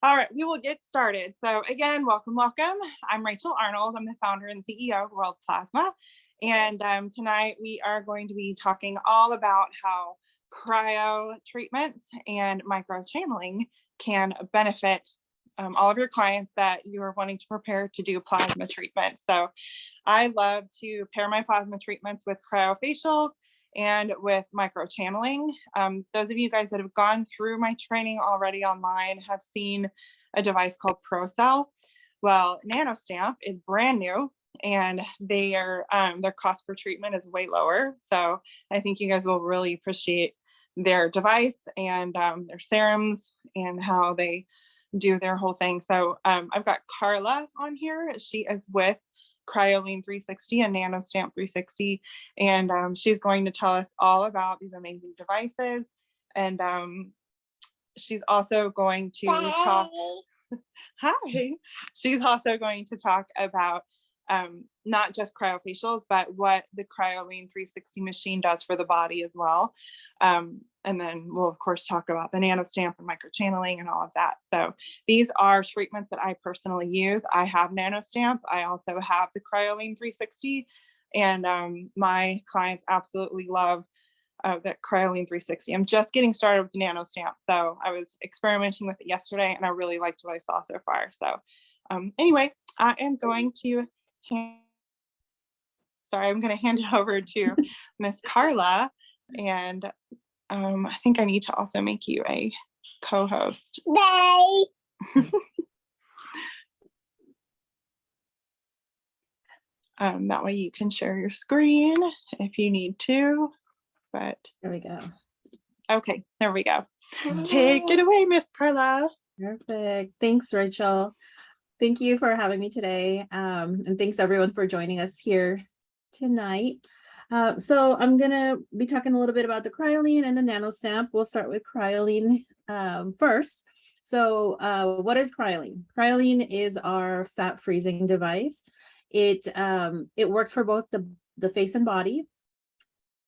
All right, we will get started. So again, welcome. I'm Rachael Arnold. I'm the founder and CEO of World Plasma. And tonight we are going to be talking all about how cryo treatments and microchanneling can benefit all of your clients that you are wanting to prepare to do plasma treatment. So I love to pair my plasma treatments with cryo facials and with microchanneling. Those of you guys that have gone through my training already online have seen a device called ProCell. Well, Nano Stamp is brand new, and their cost per treatment is way lower. So I think you guys will really appreciate their device and their serums and how they do their whole thing. So I've got Karla on here. She is with Cryoline 360 and Nano Stamp 360, and she's going to tell us all about these amazing devices. And she's also going to talk. Hi. She's also going to talk about not just cryofacials, but what the Cryoline 360 machine does for the body as well. And then we'll of course talk about the Nano Stamp and microchanneling and all of that. So these are treatments that I personally use. I have Nano Stamp. I also have the Cryoline 360, and my clients absolutely love that Cryoline 360. I'm just getting started with the Nano Stamp, so I was experimenting with it yesterday, and I really liked what I saw so far. So anyway, I am going to I'm going to hand it over to Miss Karla, and I think I need to also make you a co-host. That way you can share your screen if you need to, but there we go. Okay, there we go. Take it away, Miss Karla. Perfect. Thanks, Rachael. Thank you for having me today. And thanks everyone for joining us here tonight. So I'm gonna be talking a little bit about the Cryoline and the Nano Stamp. We'll start with Cryoline first. So what is Cryoline? Cryoline is our fat freezing device. It works for both the face and body.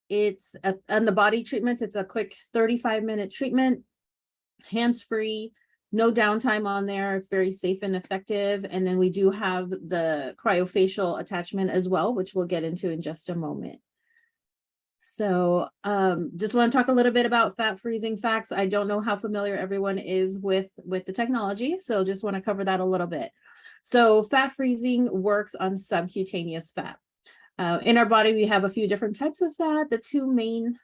It's on the body treatments. It's a quick 35-minute treatment, hands-free, no downtime on there. It's very safe and effective. And then we do have the cryofacial attachment as well, which we'll get into in just a moment. So just want to talk a little bit about fat freezing facts. I don't know how familiar everyone is with the technology, so just want to cover that a little bit. So fat freezing works on subcutaneous fat. In our body, we have a few different types of fat. The two main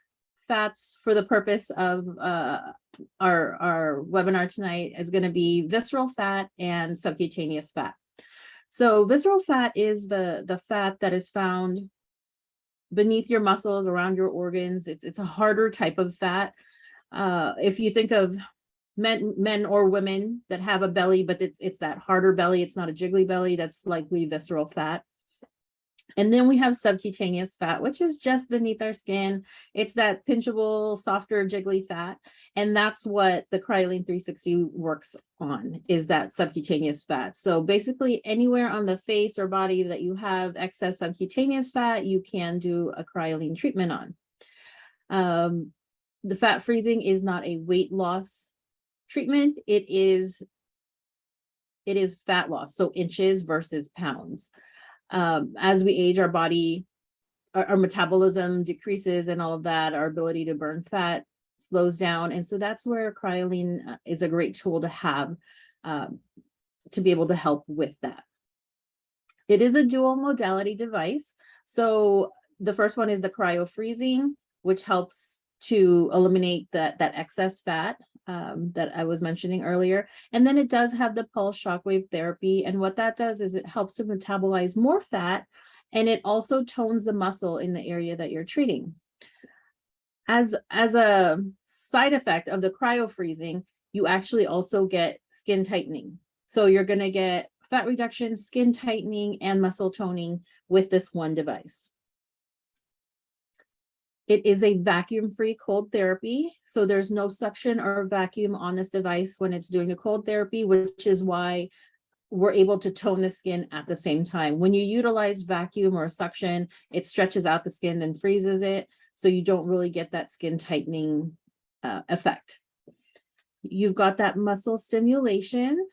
fats for the purpose of our webinar tonight is going to be visceral fat and subcutaneous fat. So visceral fat is the fat that is found beneath your muscles, around your organs. It's a harder type of fat. If you think of men or women that have a belly, but it's that harder belly, it's not a jiggly belly, that's likely visceral fat. And then we have subcutaneous fat, which is just beneath our skin. It's that pinchable, softer, jiggly fat. And that's what the Cryoline 360 works on, is that subcutaneous fat. So basically anywhere on the face or body that you have excess subcutaneous fat, you can do a Cryoline treatment on. The fat freezing is not a weight loss treatment. It is fat loss, so inches versus pounds. As we age, our body, our metabolism decreases and all of that, our ability to burn fat slows down. And so that's where Cryoline is a great tool to have to be able to help with that. It is a dual modality device. So the first one is the Cryo-Freezing, which helps to eliminate that excess fat that I was mentioning earlier. And then it does have the pulse shockwave therapy. And what that does is it helps to metabolize more fat, and it also tones the muscle in the area that you're treating. As a side effect of the cryo-freezing, you actually also get skin tightening. So you're going to get fat reduction, skin tightening, and muscle toning with this one device. It is a vacuum-free cold therapy, so there's no suction or vacuum on this device when it's doing a cold therapy, which is why we're able to tone the skin at the same time. When you utilize vacuum or suction, it stretches out the skin and freezes it, so you don't really get that skin tightening effect. You've got that muscle stimulation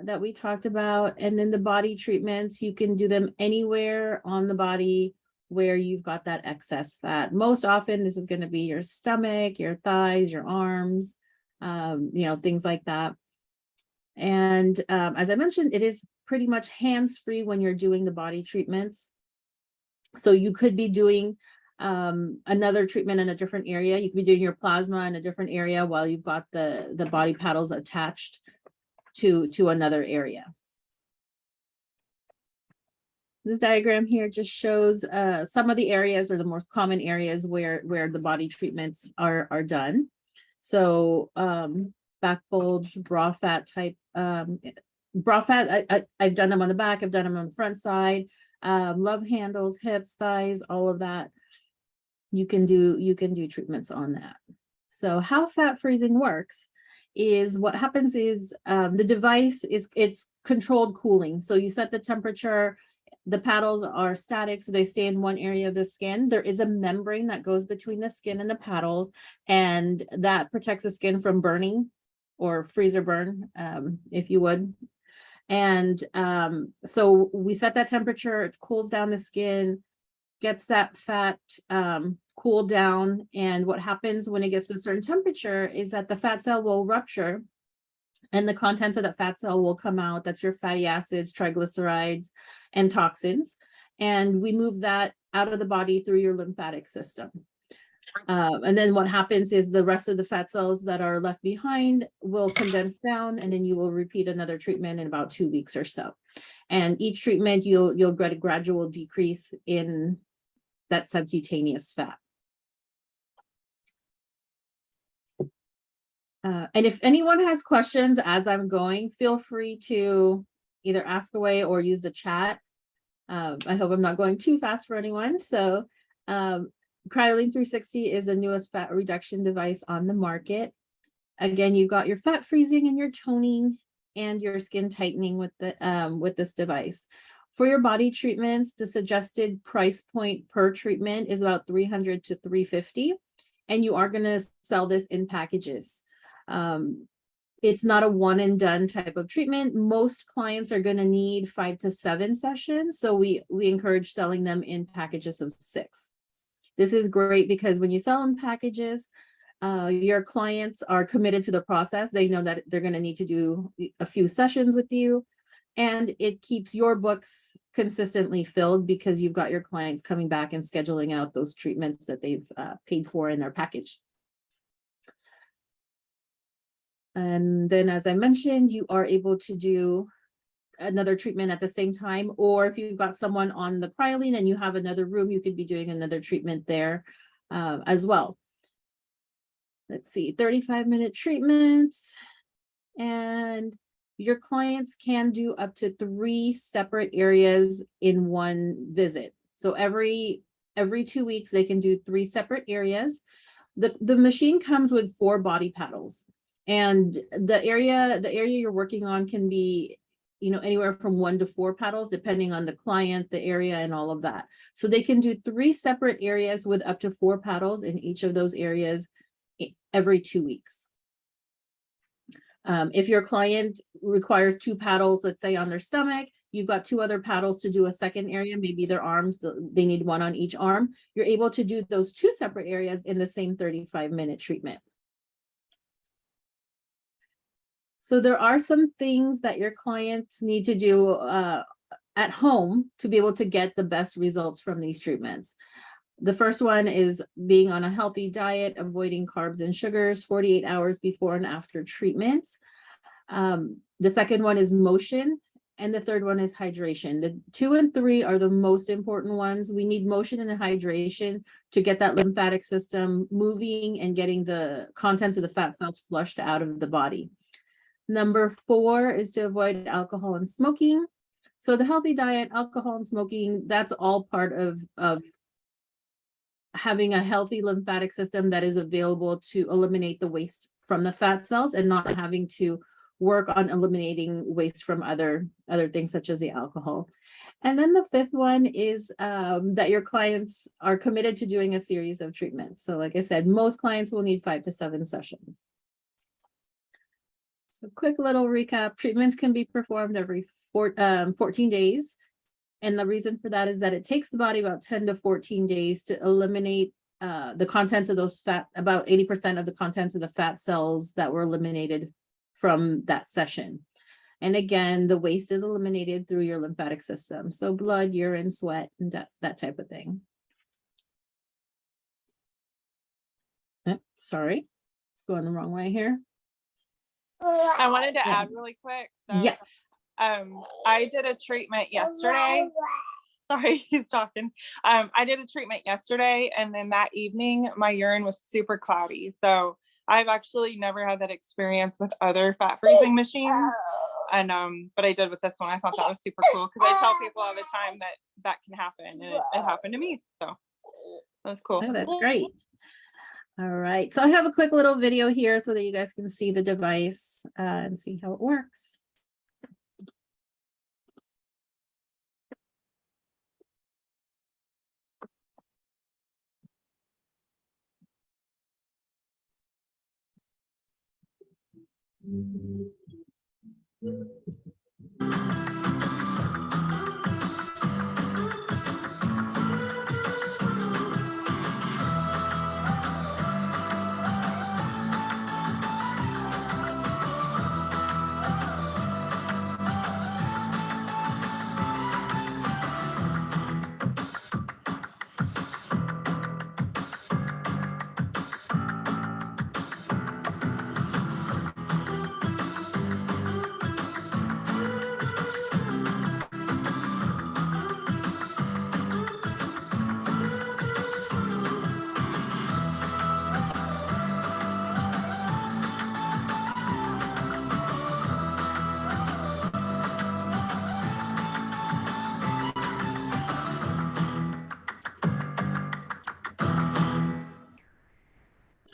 that we talked about, and then the body treatments, you can do them anywhere on the body where you've got that excess fat. Most often, this is going to be your stomach, your thighs, your arms, things like that. And as I mentioned, it is pretty much hands-free when you're doing the body treatments. So you could be doing another treatment in a different area. You could be doing your plasma in a different area while you've got the body paddles attached to another area. This diagram here just shows some of the areas, or the most common areas where the body treatments are done. So back bulge, bra fat type, bra fat, I've done them on the back, I've done them on the front side, love handles, hips, thighs, all of that. You can do treatments on that. So how fat freezing works is, what happens is the device it's controlled cooling. So you set the temperature, the paddles are static, so they stay in one area of the skin. There is a membrane that goes between the skin and the paddles, and that protects the skin from burning or freezer burn, if you would. And so we set that temperature, it cools down the skin, gets that fat cooled down. And what happens when it gets to a certain temperature is that the fat cell will rupture and the contents of that fat cell will come out. That's your fatty acids, triglycerides, and toxins. And we move that out of the body through your lymphatic system. And then what happens is the rest of the fat cells that are left behind will condense down, and then you will repeat another treatment in about 2 weeks or so. And each treatment, you'll get a gradual decrease in that subcutaneous fat. And if anyone has questions as I'm going, feel free to either ask away or use the chat. I hope I'm not going too fast for anyone. So Cryoline 360 is the newest fat reduction device on the market. Again, you've got your fat freezing and your toning and your skin tightening with this device. For your body treatments, the suggested price point per treatment is about $300 to $350, and you are going to sell this in packages. It's not a one and done type of treatment. Most clients are going to need 5 to 7 sessions, so we encourage selling them in packages of 6. This is great because when you sell in packages, your clients are committed to the process. They know that they're going to need to do a few sessions with you, and it keeps your books consistently filled because you've got your clients coming back and scheduling out those treatments that they've paid for in their package. And then, as I mentioned, you are able to do another treatment at the same time, or if you've got someone on the Cryoline and you have another room, you could be doing another treatment there as well. Let's see, 35-minute treatments, and your clients can do up to 3 separate areas in one visit. So every 2 weeks, they can do 3 separate areas. The machine comes with 4 body paddles, and the area you're working on can be, anywhere from 1 to 4 paddles, depending on the client, the area, and all of that. So they can do 3 separate areas with up to 4 paddles in each of those areas every 2 weeks. If your client requires 2 paddles, let's say on their stomach, you've got 2 other paddles to do a second area, maybe their arms, they need 1 on each arm. You're able to do those 2 separate areas in the same 35-minute treatment. So there are some things that your clients need to do at home to be able to get the best results from these treatments. The first one is being on a healthy diet, avoiding carbs and sugars 48 hours before and after treatments. The second one is motion, and the third one is hydration. The 2 and 3 are the most important ones. We need motion and hydration to get that lymphatic system moving and getting the contents of the fat cells flushed out of the body. Number 4 is to avoid alcohol and smoking. So the healthy diet, alcohol and smoking, that's all part of having a healthy lymphatic system that is available to eliminate the waste from the fat cells and not having to work on eliminating waste from other things such as the alcohol. And then the 5th one is that your clients are committed to doing a series of treatments. So like I said, most clients will need 5 to 7 sessions. So quick little recap, treatments can be performed every 14 days. And the reason for that is that it takes the body about 10 to 14 days to eliminate the contents of those fat, about 80% of the contents of the fat cells that were eliminated from that session. And again, the waste is eliminated through your lymphatic system. So blood, urine, sweat, and that type of thing. Sorry, it's going the wrong way here. I wanted to add really quick. So, yeah. I did a treatment yesterday. Sorry, he's talking. I did a treatment yesterday, and then that evening my urine was super cloudy. So I've actually never had that experience with other fat freezing machines. And but I did with this one. I thought that was super cool because I tell people all the time that that can happen, and it happened to me. So that was cool. Oh, that's great. All right, so I have a quick little video here so that you guys can see the device and see how it works.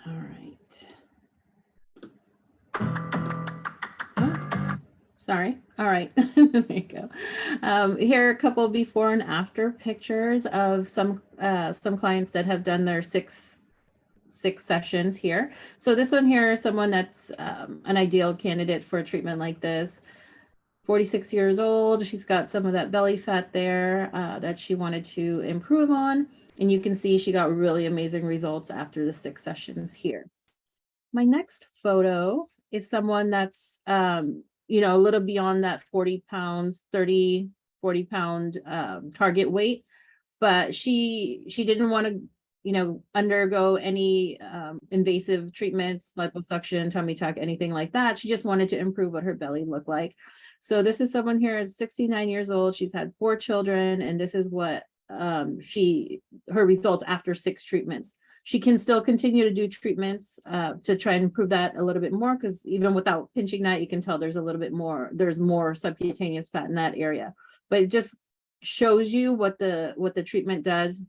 All right. Oh, sorry. All right. There you go. Here are a couple before and after pictures of some clients that have done their six sessions here. So this one here is someone that's an ideal candidate for a treatment like this. 46 years old. She's got some of that belly fat there that she wanted to improve on. And you can see she got really amazing results after the 6 sessions here. My next photo is someone that's, you know, a little beyond that 40 pounds, 30, 40 pound target weight, but she didn't want to, you know, undergo any invasive treatments, liposuction, tummy tuck, anything like that. She just wanted to improve what her belly looked like. So this is someone here at 69 years old. She's had 4 children, and this is what her results after 6 treatments. She can still continue to do treatments to try and improve that a little bit more, because even without pinching that, you can tell there's a little bit more, there's more subcutaneous fat in that area. But it just shows you what the treatment does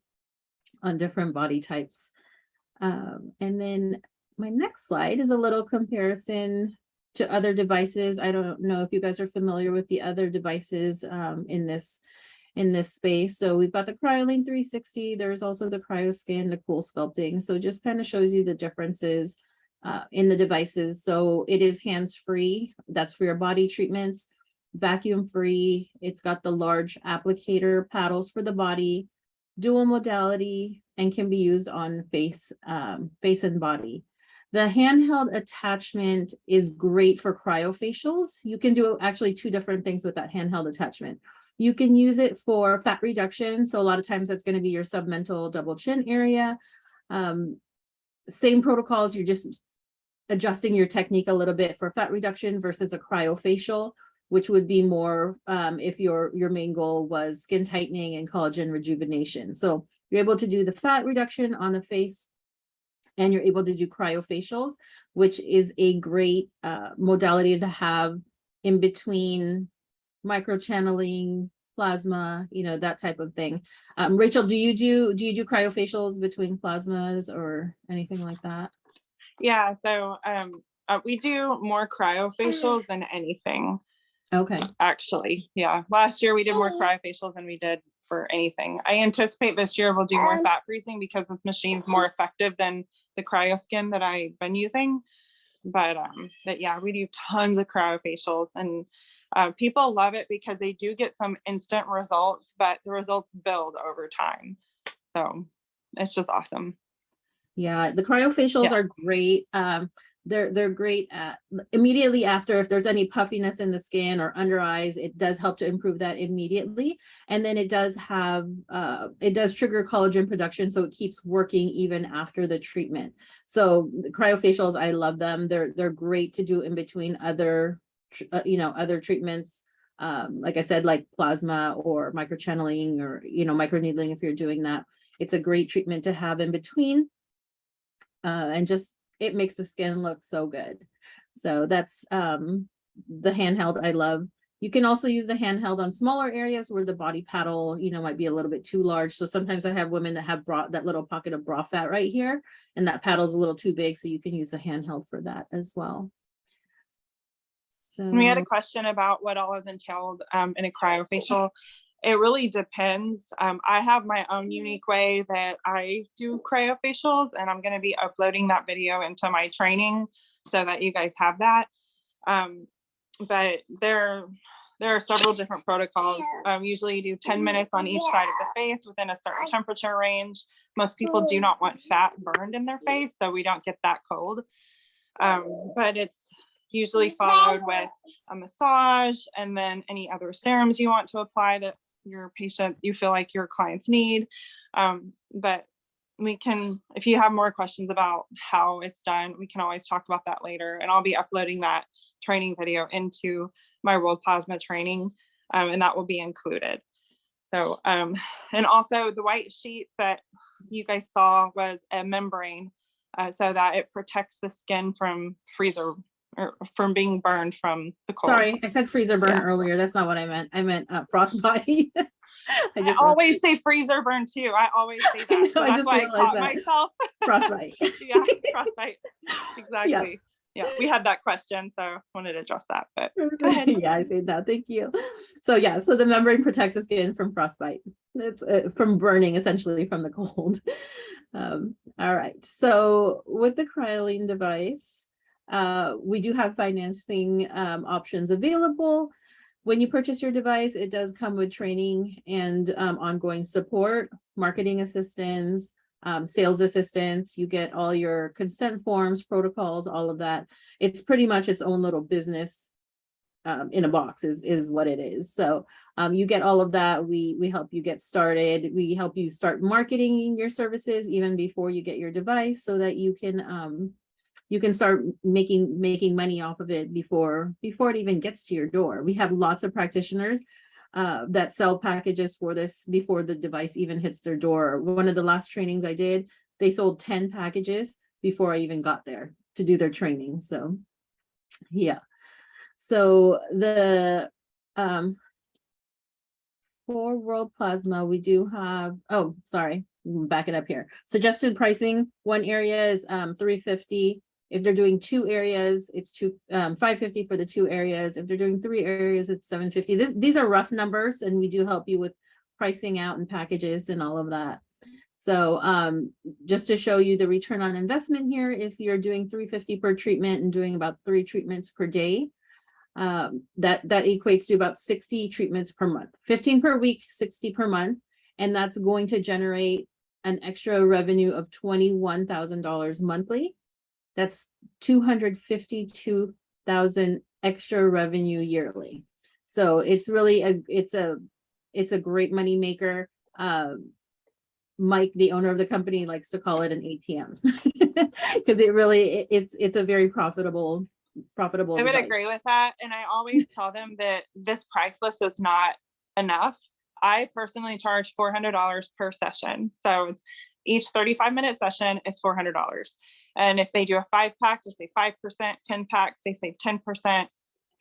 on different body types. And then my next slide is a little comparison to other devices. I don't know if you guys are familiar with the other devices in this space. So we've got the Cryoline 360. There's also the CryoScan, the Cool Sculpting. So just kind of shows you the differences in the devices. So it is hands-free. That's for your body treatments. Vacuum-free. It's got the large applicator paddles for the body, dual modality, and can be used on face and body. The handheld attachment is great for cryofacials. You can do actually 2 different things with that handheld attachment. You can use it for fat reduction. So a lot of times that's going to be your submental double chin area. Same protocols, you're just adjusting your technique a little bit for fat reduction versus a cryofacial, which would be more if your main goal was skin tightening and collagen rejuvenation. So you're able to do the fat reduction on the face, and you're able to do cryofacials, which is a great modality to have in between microchanneling, plasma, you know, that type of thing. Rachael, do you do cryofacials between plasmas or anything like that? Yeah, so we do more cryofacials than anything. Okay. Actually, yeah. Last year we did more cryofacials than we did for anything. I anticipate this year we'll do more fat freezing because this machine's more effective than the CryoSkin that I've been using. But yeah, we do tons of cryofacials, and people love it because they do get some instant results, but the results build over time. So it's just awesome. Yeah, the cryofacials are great. They're great at immediately after, if there's any puffiness in the skin or under eyes, it does help to improve that immediately. And then it does have it does trigger collagen production, so it keeps working even after the treatment. So the cryofacials, I love them. They're great to do in between other other treatments. Like I said, like plasma or microchanneling or microneedling. If you're doing that, it's a great treatment to have in between. And just it makes the skin look so good. So that's the handheld I love. You can also use the handheld on smaller areas where the body paddle, might be a little bit too large. So sometimes I have women that have that little pocket of bra fat right here, and that paddle's a little too big. So you can use the handheld for that as well. So we had a question about what all is entailed in a cryofacial. It really depends. I have my own unique way that I do cryofacials, and I'm going to be uploading that video into my training so that you guys have that. But there are several different protocols. Usually you do 10 minutes on each side of the face within a certain temperature range. Most people do not want fat burned in their face, so we don't get that cold. But it's usually followed with a massage and then any other serums you want to apply that you feel like your clients need. But we can, if you have more questions about how it's done, we can always talk about that later. And I'll be uploading that training video into my World Plasma training, and that will be included. So, and also the white sheet that you guys saw was a membrane, so that it protects the skin from freezer or from being burned from the cold. Sorry, I said freezer burn earlier. That's not what I meant. I meant frostbite. I always say freezer burn too. I always say that. So that's why I caught myself. Frostbite. Yeah, frostbite. Exactly. Yeah, we had that question, so I wanted to address that. But go ahead. Yeah, I say that. Thank you. So so the membrane protects the skin from frostbite. It's from burning, essentially, from the cold. All right. So with the Cryoline device, we do have financing options available. When you purchase your device, it does come with training and ongoing support, marketing assistance, sales assistance. You get all your consent forms, protocols, all of that. It's pretty much its own little business in a box is what it is. So you get all of that. We help you get started. We help you start marketing your services even before you get your device, so that you can start making money off of it before it even gets to your door. We have lots of practitioners that sell packages for this before the device even hits their door. One of the last trainings I did, they sold 10 packages before I even got there to do their training. So yeah. So the for World Plasma, we do have, back it up here. Suggested pricing, one area is $350. If they're doing 2 areas, it's $550 for the 2 areas. If they're doing 3 areas, it's $750. These are rough numbers, and we do help you with pricing out and packages and all of that. So just to show you the return on investment here, if you're doing $350 per treatment and doing about 3 treatments per day, that equates to about 60 treatments per month, 15 per week, 60 per month. And that's going to generate an extra revenue of $21,000 monthly. That's $252,000 extra revenue yearly. So it's really it's a great money maker. Mike, the owner of the company, likes to call it an ATM because it's a very profitable. I would device. Agree with that, and I always tell them that this price list is not enough. I personally charge $400 per session, so each 35-minute session is $400. And if they do a 5-pack, they say 5%, 10-pack, they say 10%,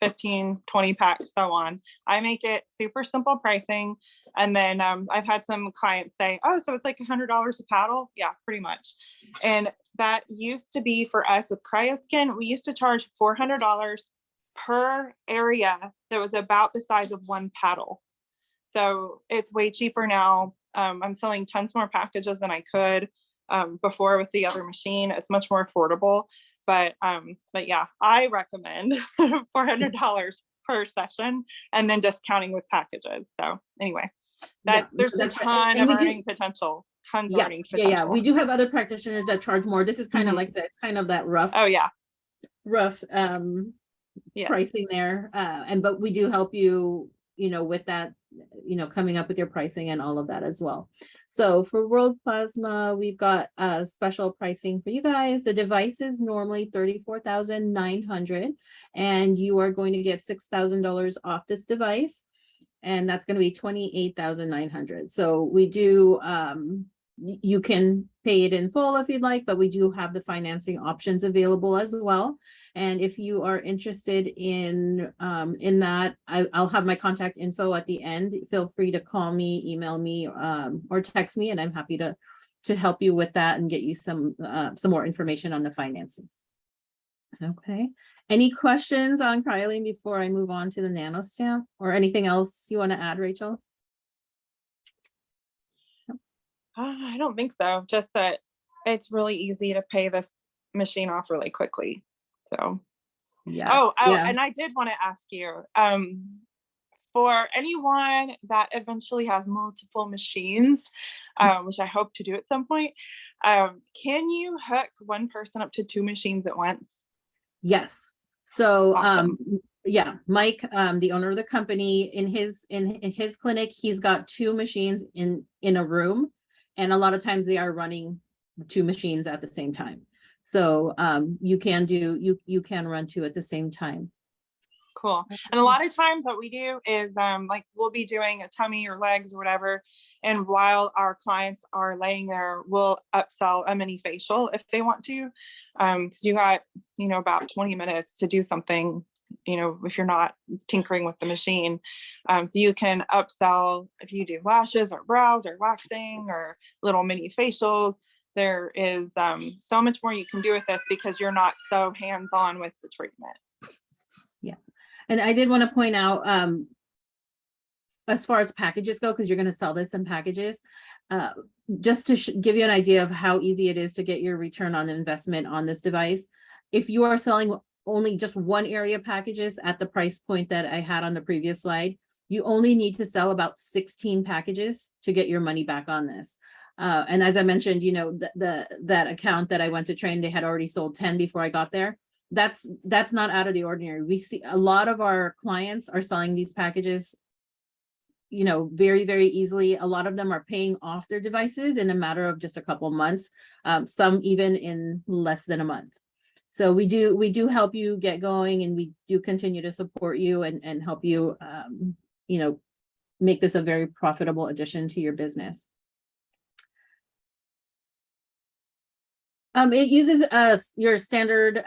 15, 20-pack, so on. I make it super simple pricing. And then I've had some clients say, oh, so it's like $100 a paddle? Yeah, pretty much. And that used to be for us with CryoSkin, we used to charge $400 per area that was about the size of 1 paddle. So it's way cheaper now. I'm selling tons more packages than I could before with the other machine. It's much more affordable. But yeah, I recommend $400 per session and then discounting with packages. So anyway, there's a that's right. ton And of we do, earning potential. Tons of yeah, earning yeah, potential. we do have other practitioners that charge more. This is kind of like that, it's kind of that rough, Oh yeah, yeah, pricing there. But we do help you, with that, coming up with your pricing and all of that as well. So for World Plasma, we've got special pricing for you guys. The device is normally $34,900, and you are going to get $6,000 off this device, and that's going to be $28,900. So we do, you can pay it in full if you'd like, but we do have the financing options available as well. And if you are interested in that, I'll have my contact info at the end. Feel free to call me, email me, or text me, and I'm happy to help you with that and get you some more information on the financing. Okay. Any questions on Cryo-Lean before I move on to the Nano Stamp, or anything else you want to add, Rachael? I don't think so. Just that it's really easy to pay this machine off really quickly. So, yes. Yeah. And I did want to ask you, for anyone that eventually has multiple machines, which I hope to do at some point, can you hook one person up to 2 machines at once? Yes. So, awesome. Yeah, Mike, the owner of the company, in his clinic, he's got 2 machines in a room, and a lot of times they are running 2 machines at the same time. So you can run 2 at the same time. Cool. And a lot of times what we do is like we'll be doing a tummy or legs or whatever, and while our clients are laying there, we'll upsell a mini facial if they want to, because you got about 20 minutes to do something, if you're not tinkering with the machine. So you can upsell if you do lashes or brows or waxing or little mini facials. There is so much more you can do with this because you're not so hands-on with the treatment. Yeah. And I did want to point out, as far as packages go, because you're going to sell this in packages, just to give you an idea of how easy it is to get your return on investment on this device. If you are selling only just one area packages at the price point that I had on the previous slide, you only need to sell about 16 packages to get your money back on this. And as I mentioned, that account that I went to train, they had already sold 10 before I got there. That's not out of the ordinary. We see a lot of our clients are selling these packages, very, very easily. A lot of them are paying off their devices in a matter of just a couple months, some even in less than a month. So we do help you get going, and we do continue to support you and help you, make this a very profitable addition to your business. It uses your standard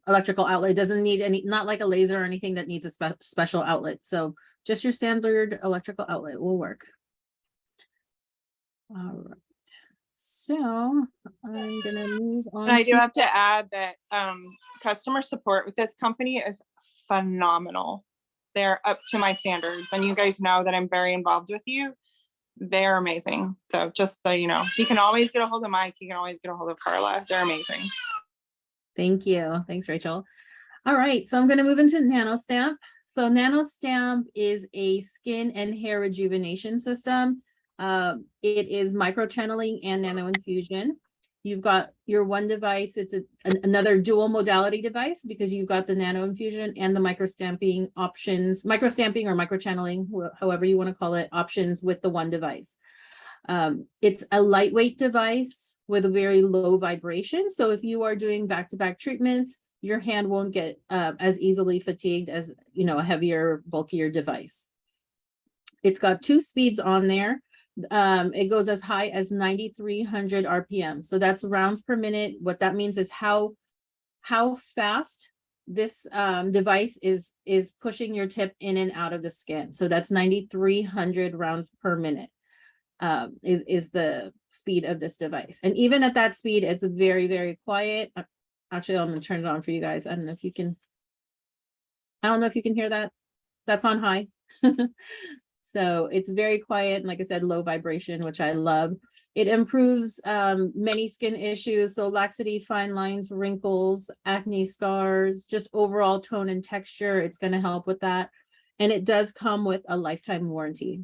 electrical outlet. It doesn't need not like a laser or anything that needs a special outlet. So just your standard electrical outlet will work. All right. So I'm gonna move on. And I do have to add that customer support with this company is phenomenal. They're up to my standards, and you guys know that I'm very involved with you. They're amazing. So just so you know, you can always get a hold of Mike. You can always get a hold of Karla. They're amazing. Thank you. Thanks, Rachael. All right, so I'm going to move into Nano Stamp. So Nano Stamp is a skin and hair rejuvenation system. It is microchanneling and nano infusion. You've got your one device. It's another dual modality device because you've got the nano infusion and the microstamping options, microstamping or microchanneling, however you want to call it, options with the one device. It's a lightweight device with a very low vibration. So if you are doing back-to-back treatments, your hand won't get as easily fatigued as, a heavier, bulkier device. It's got 2 speeds on there. It goes as high as 9,300 RPM. So that's rounds per minute. What that means is how fast this device is pushing your tip in and out of the skin. So that's 9,300 rounds per minute is the speed of this device. And even at that speed, it's very, very quiet. Actually, I'm going to turn it on for you guys. I don't know if you can hear that. That's on high. So it's very quiet, and like I said, low vibration, which I love. It improves many skin issues, so laxity, fine lines, wrinkles, acne scars, just overall tone and texture. It's going to help with that. And it does come with a lifetime warranty.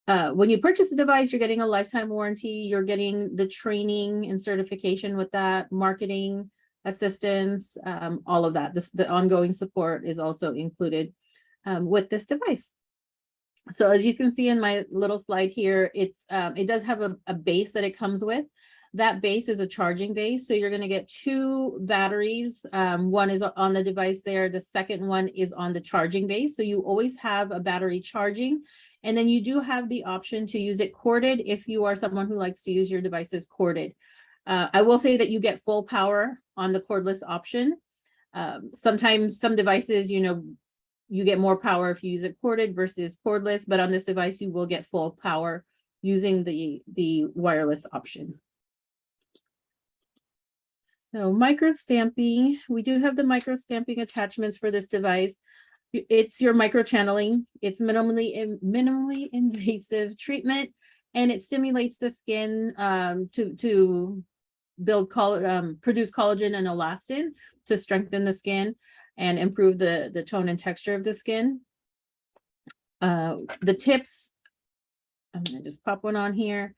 When you purchase the device, you're getting a lifetime warranty. You're getting the training and certification with that, marketing assistance, all of that. The ongoing support is also included with this device. So as you can see in my little slide here, it does have a base that it comes with. That base is a charging base. So you're going to get 2 batteries. One is on the device there. The second one is on the charging base. So you always have a battery charging. And then you do have the option to use it corded if you are someone who likes to use your devices corded. I will say that you get full power on the cordless option. Sometimes some devices, you get more power if you use it corded versus cordless, but on this device, you will get full power using the wireless option. So micro stamping, we do have the micro stamping attachments for this device. It's your microchanneling. It's minimally invasive treatment, and it stimulates the skin to produce collagen and elastin to strengthen the skin and improve the tone and texture of the skin. The tips, I'm gonna just pop one on here.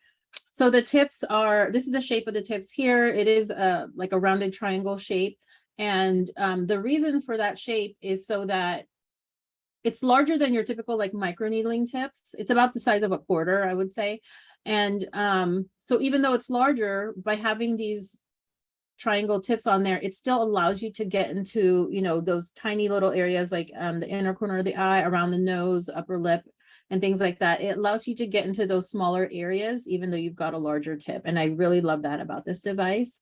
So the tips are, this is the shape of the tips here. It is like a rounded triangle shape. And the reason for that shape is so that it's larger than your typical like micro needling tips. It's about the size of a quarter, I would say. And so even though it's larger, by having these triangle tips on there, it still allows you to get into, those tiny little areas like the inner corner of the eye, around the nose, upper lip, and things like that. It allows you to get into those smaller areas, even though you've got a larger tip. And I really love that about this device.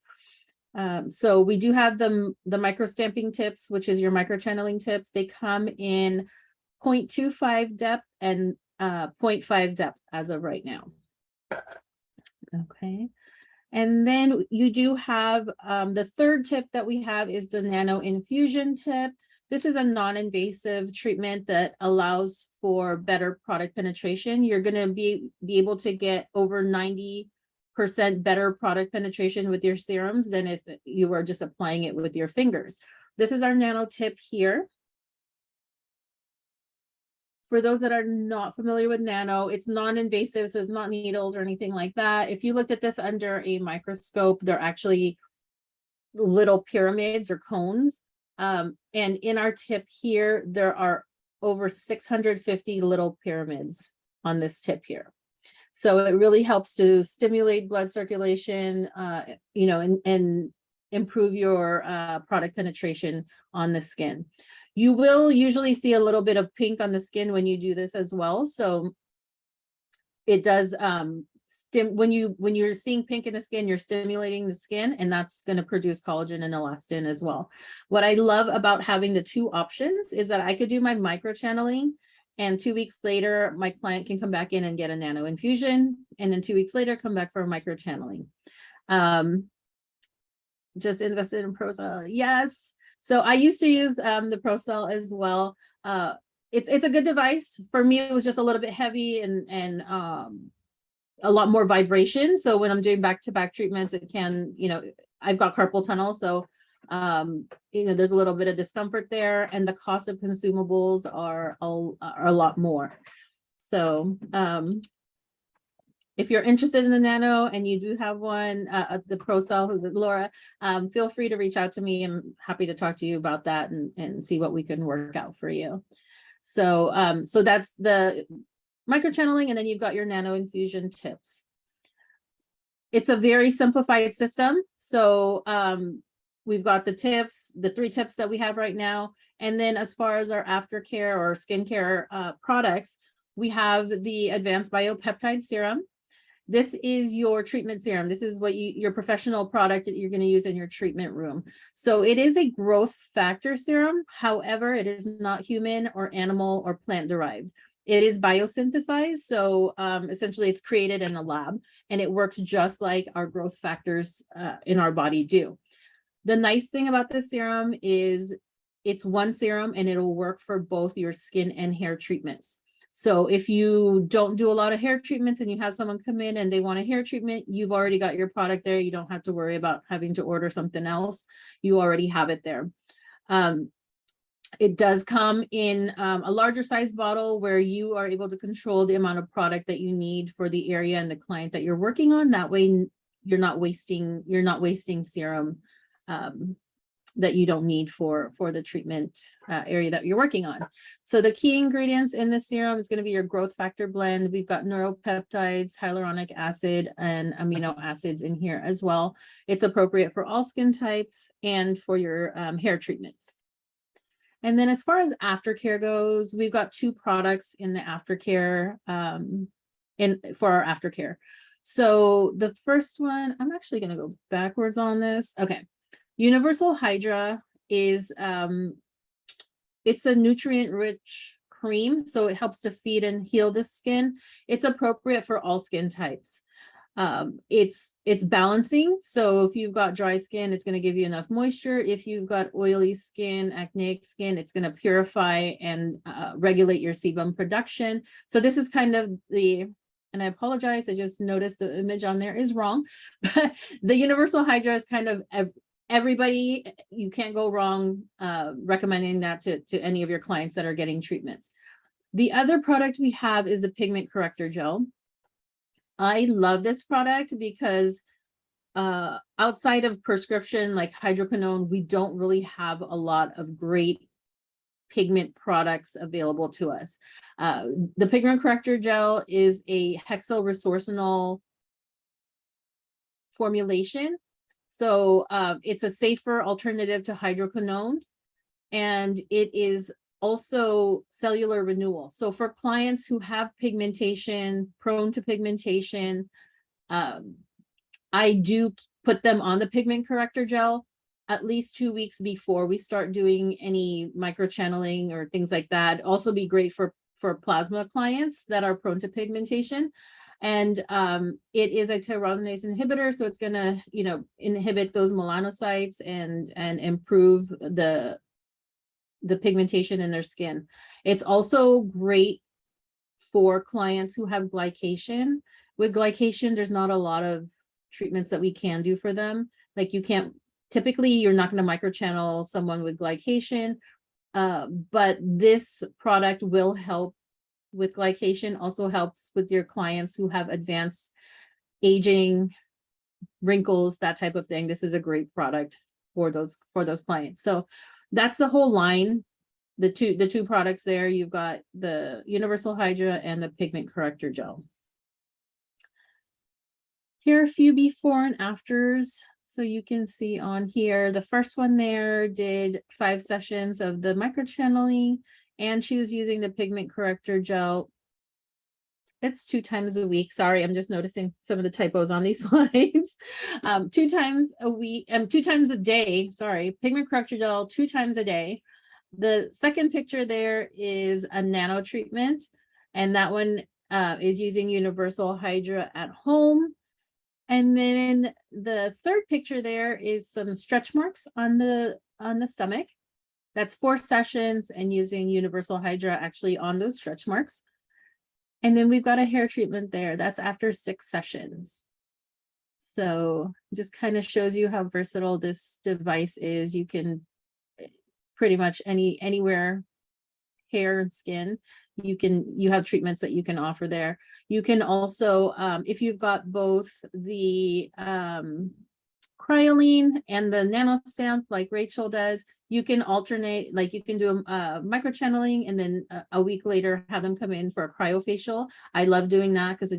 So we do have the micro stamping tips, which is your microchanneling tips. They come in 0.25 depth and 0.5 depth as of right now. Okay. And then you do have the third tip that we have is the Nano Infusion Tip. This is a non-invasive treatment that allows for better product penetration. You're going to be able to get over 90% better product penetration with your serums than if you were just applying it with your fingers. This is our Nano Tip here. For those that are not familiar with Nano, it's non-invasive, so it's not needles or anything like that. If you looked at this under a microscope, they're actually little pyramids or cones. And in our tip here, there are over 650 little pyramids on this tip here. So it really helps to stimulate blood circulation, and improve your product penetration on the skin. You will usually see a little bit of pink on the skin when you do this as well. So it does when you're seeing pink in the skin, you're stimulating the skin, and that's going to produce collagen and elastin as well. What I love about having the 2 options is that I could do my microchanneling, and 2 weeks later, my client can come back in and get a nano infusion, and then 2 weeks later, come back for a microchanneling. Just invested in ProCell, yes. So I used to use the ProCell as well. It's a good device. For me, it was just a little bit heavy and a lot more vibration. So when I'm doing back-to-back treatments, it can, I've got carpal tunnel. So, there's a little bit of discomfort there, and the cost of consumables are a lot more. So if you're interested in the Nano and you do have one, the ProCell, who's Laura, feel free to reach out to me. I'm happy to talk to you about that and see what we can work out for you. So, so that's the microchanneling, and then you've got your Nano Infusion Tips. It's a very simplified system. So we've got the tips, the 3 tips that we have right now. And then as far as our aftercare or skincare products, we have the Advanced Biopeptide Serum. This is your treatment serum. This is what your professional product that you're going to use in your treatment room. So it is a growth factor serum. However, it is not human or animal or plant derived. It is biosynthesized. So essentially it's created in a lab, and it works just like our growth factors in our body do. The nice thing about this serum is it's one serum, and it'll work for both your skin and hair treatments. So if you don't do a lot of hair treatments and you have someone come in and they want a hair treatment, you've already got your product there. You don't have to worry about having to order something else. You already have it there. It does come in a larger size bottle where you are able to control the amount of product that you need for the area and the client that you're working on. That way you're not wasting serum that you don't need for the treatment area that you're working on. So the key ingredients in the serum is going to be your growth factor blend. We've got neuropeptides, hyaluronic acid, and amino acids in here as well. It's appropriate for all skin types and for your hair treatments. And then as far as aftercare goes, we've got 2 products in the aftercare for our aftercare. So the first one, I'm actually going to go backwards on this. Okay. Universal Hydra is, it's a nutrient-rich cream, so it helps to feed and heal the skin. It's appropriate for all skin types. It's balancing, so if you've got dry skin, it's going to give you enough moisture. If you've got oily skin, acneic skin, it's going to purify and regulate your sebum production. So this is kind of and I apologize, I just noticed the image on there is wrong, but the Universal Hydra is kind of everybody, you can't go wrong recommending that to any of your clients that are getting treatments. The other product we have is the Pigment Corrector Gel. I love this product because outside of prescription like hydroquinone, we don't really have a lot of great pigment products available to us. The Pigment Corrector Gel is a hexylresorcinol formulation. So it's a safer alternative to hydroquinone, and it is also cellular renewal. So for clients who have pigmentation, prone to pigmentation, I do put them on the Pigment Corrector Gel at least 2 weeks before we start doing any microchanneling or things like that. Also be great for plasma clients that are prone to pigmentation. And it is a tyrosinase inhibitor, so it's going to, inhibit those melanocytes and improve the pigmentation in their skin. It's also great for clients who have glycation. With glycation, there's not a lot of treatments that we can do for them. Like typically you're not going to microchannel someone with glycation, but this product will help with glycation, also helps with your clients who have advanced aging, wrinkles, that type of thing. This is a great product for those clients. So that's the whole line. The two products there, you've got the Universal Hydra and the Pigment Corrector Gel. Here are a few before and afters. So you can see on here, the first one there did 5 sessions of the microchanneling, and she was using the Pigment Corrector Gel. It's 2 times a week. Sorry, I'm just noticing some of the typos on these slides. 2 times a week, 2 times a day. Sorry, Pigment Corrector Gel 2 times a day. The second picture there is a nano treatment, and that one is using Universal Hydra at home. And then the third picture there is some stretch marks on the stomach. That's 4 sessions and using Universal Hydra actually on those stretch marks. And then we've got a hair treatment there. That's after 6 sessions. So just kind of shows you how versatile this device is. You can pretty much anywhere, hair and skin, you have treatments that you can offer there. You can also, if you've got both the Cryo-Lean and the Nano Stamp like Rachael does, you can alternate, like you can do a microchanneling and then a week later have them come in for a cryofacial. I love doing that because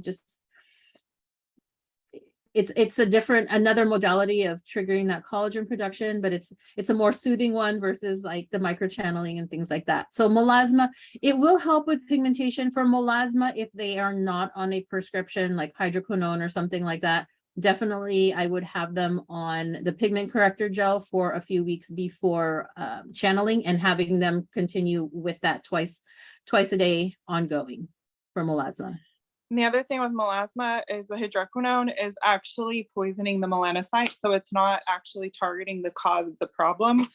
it's another modality of triggering that collagen production, but it's a more soothing one versus like the microchanneling and things like that. So melasma, it will help with pigmentation for melasma if they are not on a prescription like hydroquinone or something like that. Definitely, I would have them on the Pigment Corrector Gel for a few weeks before channeling, and having them continue with that twice a day ongoing for melasma. And the other thing with melasma is the hydroquinone is actually poisoning the melanocytes, so it's not actually targeting the cause of the problem.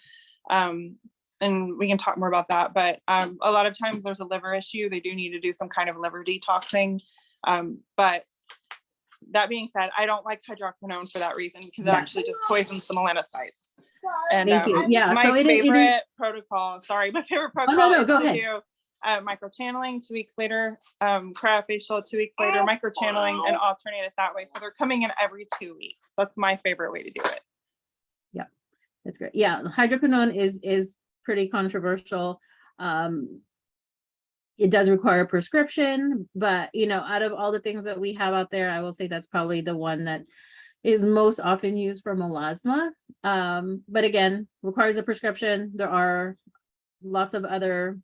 and we can talk more about that, but a lot of times there's a liver issue. They do need to do some kind of liver detoxing. But that being said, I don't like hydroquinone for that reason, because it actually just poisons the melanocytes. And Thank you. Yeah, my so favorite protocol, my favorite protocol is go to ahead. do microchanneling 2 weeks later, cryofacial 2 weeks later, microchanneling, and alternate it that way. So they're coming in every 2 weeks. That's my favorite way to do it. Yeah, that's great. Yeah, hydroquinone is pretty controversial. It does require a prescription, but out of all the things that we have out there, I will say that's probably the one that is most often used for melasma. But again, requires a prescription. There are lots of other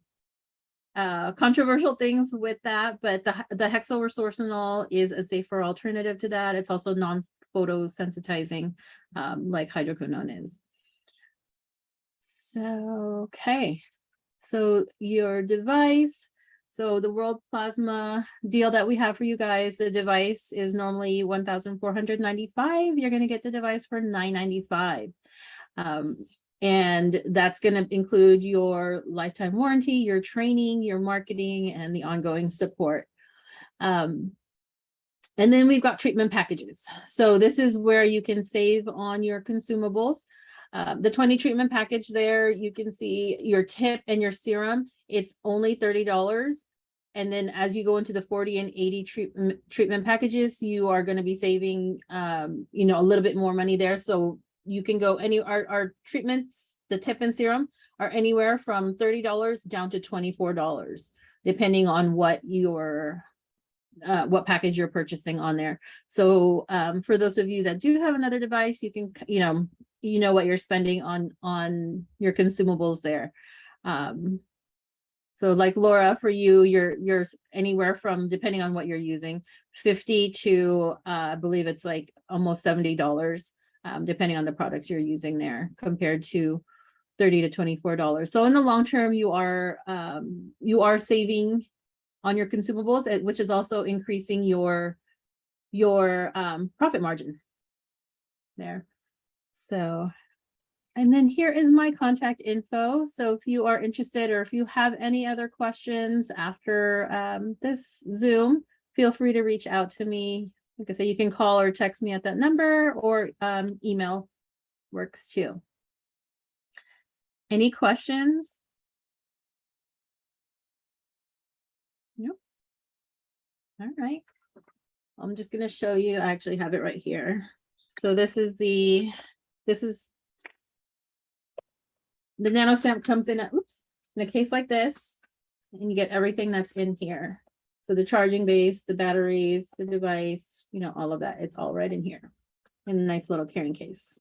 controversial things with that, but the hexylresorcinol is a safer alternative to that. It's also non-photosensitizing, like hydroquinone is. So, okay. So your device, so the World Plasma deal that we have for you guys, the device is normally $1,495. You're going to get the device for $995. And that's going to include your lifetime warranty, your training, your marketing, and the ongoing support. And then we've got treatment packages. So this is where you can save on your consumables. The 20 treatment package there, you can see your tip and your serum. It's only $30. And then as you go into the 40 and 80 treatment packages, you are going to be saving, a little bit more money there. So you can go our treatments, the tip and serum are anywhere from $30 down to $24, depending on what package you're purchasing on there. So for those of you that do have another device, you can, what you're spending on your consumables there. So like Laura, for you, you're anywhere from, depending on what you're using, $50 to I believe it's like almost $70, depending on the products you're using there, compared to $30 to $24. So in the long term, you are saving on your consumables, which is also increasing your profit margin there. So, and then here is my contact info. So if you are interested, or if you have any other questions after this Zoom, feel free to reach out to me. Like I said, you can call or text me at that number, or email works too. Any questions? Nope. All right. I'm just going to show you. I actually have it right here. So this is the Nano Stamp comes in in a case like this, and you get everything that's in here. So the charging base, the batteries, the device, all of that. It's all right in here in a nice little carrying case.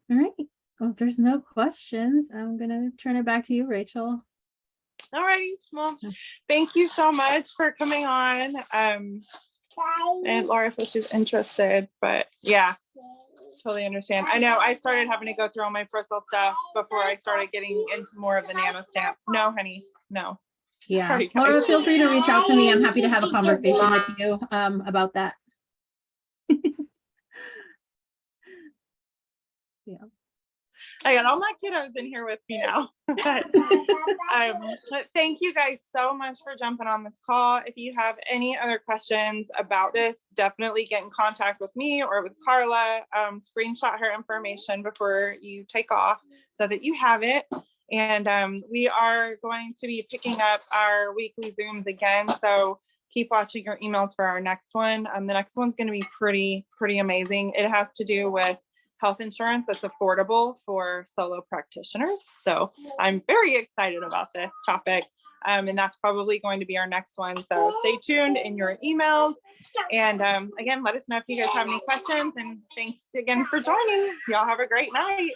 All right. Well, if there's no questions, I'm going to turn it back to you, Rachael. All righty. Well, thank you so much for coming on. And Laura says she's interested, but yeah, totally understand. I know I started having to go through all my personal stuff before I started getting into more of the Nano Stamp. No, honey, no. Yeah. Sorry, Laura, feel free to reach out to me. I'm happy to have a conversation with you about that. Yeah. I got all my kiddos in here with me now. But thank you guys so much for jumping on this call. If you have any other questions about this, definitely get in contact with me or with Karla. Screenshot her information before you take off so that you have it. And we are going to be picking up our weekly Zooms again. So keep watching your emails for our next one. The next one's going to be pretty amazing. It has to do with health insurance that's affordable for solo practitioners. So I'm very excited about this topic. And that's probably going to be our next one. So stay tuned in your emails. And again, let us know if you guys have any questions. And thanks again for joining. Y'all have a great night.